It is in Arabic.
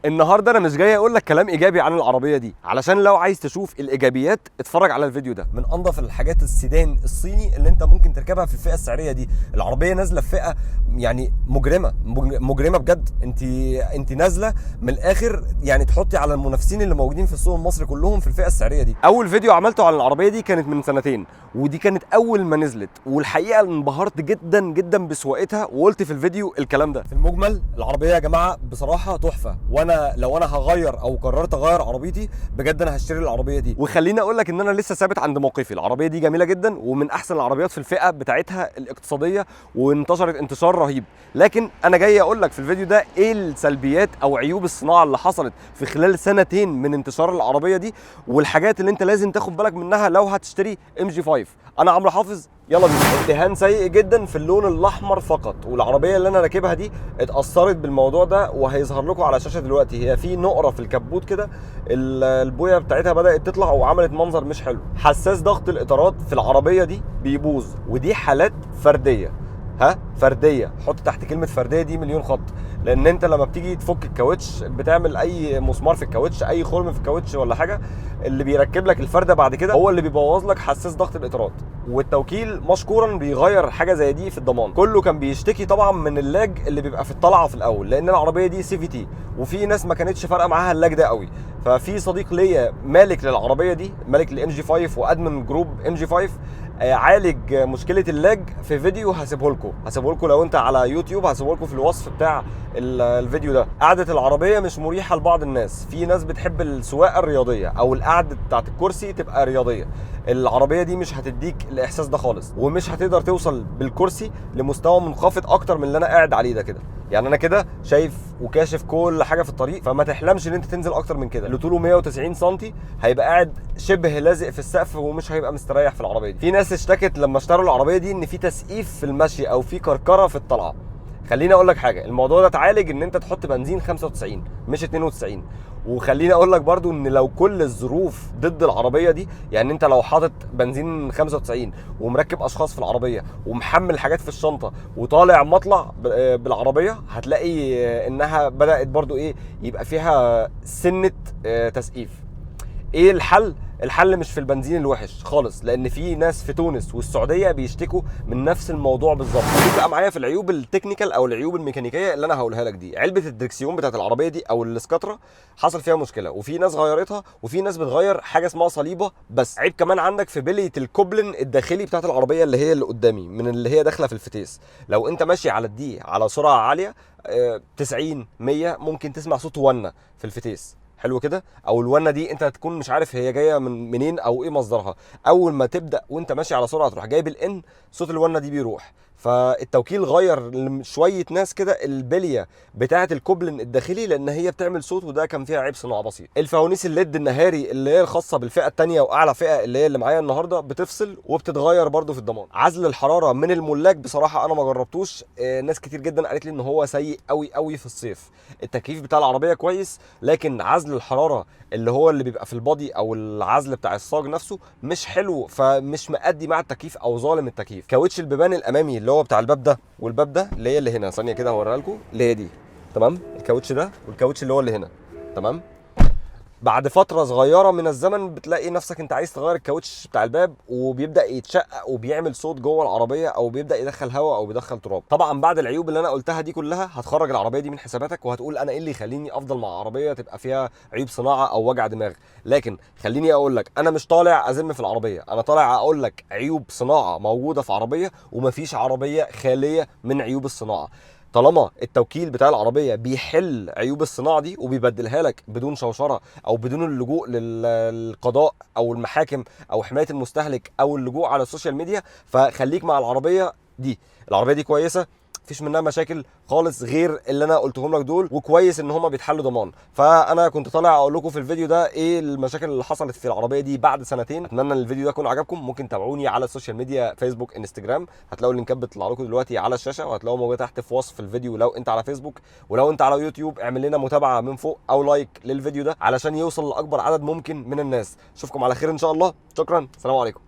النهارده انا مش جاي اقول لك كلام ايجابي عن العربيه دي، علشان لو عايز تشوف الايجابيات اتفرج على الفيديو ده. من انظف الحاجات السيدان الصيني اللي انت ممكن تركبها في الفئه السعريه دي. العربيه نازله في فئه يعني مجرمه بجد. انت نازله من الاخر، يعني تحطي على المنافسين اللي موجودين في السوق المصري كلهم في الفئه السعريه دي. اول فيديو عملته عن العربيه دي كانت من سنتين، ودي كانت اول ما نزلت، والحقيقه انبهرت جدا جدا بسواقتها، وقلت في الفيديو الكلام ده. في المجمل العربيه يا جماعه بصراحه تحفه، وانا لو انا هغير او قررت اغير عربيتي بجد انا هشتري العربيه دي. وخليني اقول لك ان انا لسه ثابت عند موقفي، العربيه دي جميله جدا ومن احسن العربيات في الفئه بتاعتها الاقتصاديه، وانتشرت انتشار رهيب. لكن انا جاي اقول لك في الفيديو ده ايه السلبيات او عيوب الصناعه اللي حصلت في خلال سنتين من انتشار العربيه دي، والحاجات اللي انت لازم تاخد بالك منها لو هتشتري ام جي 5. انا عمرو حافظ، يلا بينا. ادهان سيء جدا في اللون الاحمر فقط، والعربيه اللي انا راكبها دي اتاثرت بالموضوع ده، وهيظهر لكم على الشاشه دلوقتي. هي في نقره في الكبوت كده، البويه بتاعتها بدات تطلع وعملت منظر مش حلو. حساس ضغط الاطارات في العربيه دي بيبوظ، ودي حالات فرديه. فرديه، حط تحت كلمه فرديه دي مليون خط، لان انت لما بتيجي تفك الكاوتش بتعمل اي مسمار في الكاوتش، اي خرم في الكاوتش ولا حاجه، اللي بيركب لك الفرده بعد كده هو اللي بيبوظ لك حساس ضغط الاطارات. والتوكيل مشكورا بيغير حاجه زي دي في الضمان. كله كان بيشتكي طبعا من اللاج اللي بيبقى في الطلعه في الاول، لان العربيه دي سي في تي، وفي ناس ما كانتش فارقه معاها اللاج ده قوي. ففي صديق ليا مالك للعربيه دي، مالك للام جي 5 وادمن جروب ام جي 5، عالج مشكله اللاج في فيديو هسيبه لكم لو انت على يوتيوب، هسيبه لكم في الوصف بتاع الفيديو ده. قعده العربيه مش مريحه لبعض الناس، في ناس بتحب السواقه الرياضيه او القعده بتاعت الكرسي تبقى رياضيه. العربيه دي مش هتديك الاحساس ده خالص، ومش هتقدر توصل بالكرسي لمستوى منخفض اكتر من اللي انا قاعد عليه ده كده. يعني انا كده شايف وكاشف كل حاجه في الطريق، فما تحلمش ان انت تنزل اكتر من كده. اللي طوله 190 سم هيبقى قاعد شبه لازق في السقف، ومش هيبقى مستريح في العربيه دي. في ناس اشتكت لما اشتروا العربيه دي ان في تسقيف في المشي او في كركره في الطلعه. خليني اقول لك حاجه، الموضوع ده اتعالج ان انت تحط بنزين 95 مش 92. وخليني اقول لك برضو ان لو كل الظروف ضد العربيه دي، يعني انت لو حاطط بنزين 95 ومركب اشخاص في العربيه ومحمل حاجات في الشنطه وطالع مطلع بالعربيه، هتلاقي انها بدات برضو يبقى فيها سنه تسقيف. ايه الحل؟ الحل مش في البنزين الوحش خالص، لان في ناس في تونس والسعوديه بيشتكوا من نفس الموضوع بالظبط. خليك بقى معايا في العيوب التكنيكال او العيوب الميكانيكيه اللي انا هقولها لك دي. علبه الدركسيون بتاعت العربيه دي او الاسكاترا حصل فيها مشكله، وفي ناس غيرتها، وفي ناس بتغير حاجه اسمها صليبه بس. عيب كمان عندك في بليه الكوبلن الداخلي بتاعت العربيه اللي هي اللي قدامي، من اللي هي داخله في الفتيس. لو انت ماشي على دي على سرعه عاليه 90 100 ممكن تسمع صوت ونه في الفتيس. حلو كده، او الونه دي انت هتكون مش عارف هي جايه منين او ايه مصدرها. اول ما تبدا وانت ماشي على سرعه تروح جايب الان، صوت الونه دي بيروح. فالتوكيل غير شويه ناس كده البليه بتاعه الكوبلن الداخلي، لان هي بتعمل صوت، وده كان فيها عيب صناعه بسيط. الفوانيس الليد النهاري اللي هي الخاصه بالفئه الثانيه واعلى فئه اللي هي اللي معايا النهارده بتفصل وبتتغير برده في الضمان. عزل الحراره من الملاك بصراحه انا ما جربتوش، ناس كتير جدا قالت لي ان هو سيء قوي قوي في الصيف. التكييف بتاع العربيه كويس، لكن عزل الحراره اللي هو اللي بيبقى في البادي او العزل بتاع الصاج نفسه مش حلو، فمش مأدي مع التكييف او ظالم التكييف. كاوتش البيبان الامامي اللي هو بتاع الباب ده والباب ده اللي هي اللي هنا، ثانيه كده هوريها لكم، اللي هي دي تمام، الكاوتش ده والكاوتش اللي هو اللي هنا تمام. بعد فتره صغيره من الزمن بتلاقي نفسك انت عايز تغير الكاوتش بتاع الباب، وبيبدا يتشقق وبيعمل صوت جوه العربيه، او بيبدا يدخل هواء او بيدخل تراب. طبعا بعد العيوب اللي انا قلتها دي كلها هتخرج العربيه دي من حساباتك، وهتقول انا ايه اللي يخليني افضل مع عربيه تبقى فيها عيوب صناعه او وجع دماغ. لكن خليني اقول لك، انا مش طالع ازم في العربيه، انا طالع اقول لك عيوب صناعه موجوده في عربيه، ومفيش عربيه خاليه من عيوب الصناعه. طالما التوكيل بتاع العربيه بيحل عيوب الصناعه دي وبيبدلها لك بدون شوشره او بدون اللجوء للقضاء او المحاكم او حمايه المستهلك او اللجوء على السوشيال ميديا، فخليك مع العربيه دي. العربيه دي كويسه، مفيش منها مشاكل خالص غير اللي انا قلتهم لك دول، وكويس ان هم بيتحلوا ضمان. فانا كنت طالع اقول لكم في الفيديو ده ايه المشاكل اللي حصلت في العربيه دي بعد سنتين. اتمنى ان الفيديو ده يكون عجبكم. ممكن تابعوني على السوشيال ميديا، فيسبوك، انستجرام، هتلاقوا اللينكات بتطلع لكم دلوقتي على الشاشه، وهتلاقوا موجوده تحت في وصف الفيديو لو انت على فيسبوك. ولو انت على يوتيوب اعمل لنا متابعه من فوق او لايك للفيديو ده علشان يوصل لاكبر عدد ممكن من الناس. اشوفكم على خير ان شاء الله. شكرا، سلام عليكم.